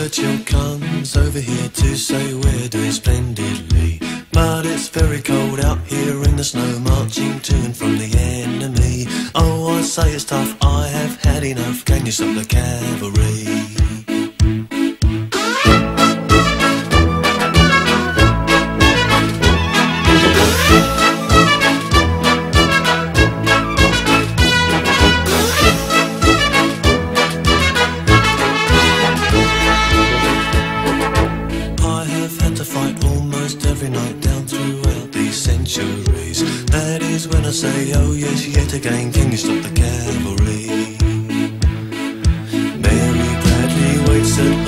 Churchill comes over here to say we're doing splendidly. But it's very cold out here in the snow, marching to and from the enemy. Oh, I say it's tough, I have had enough. Can you stop the cavalry? Every night down throughout these centuries. That is when I say, oh yes, yet again, can you stop the cavalry? Mary Bradley waits at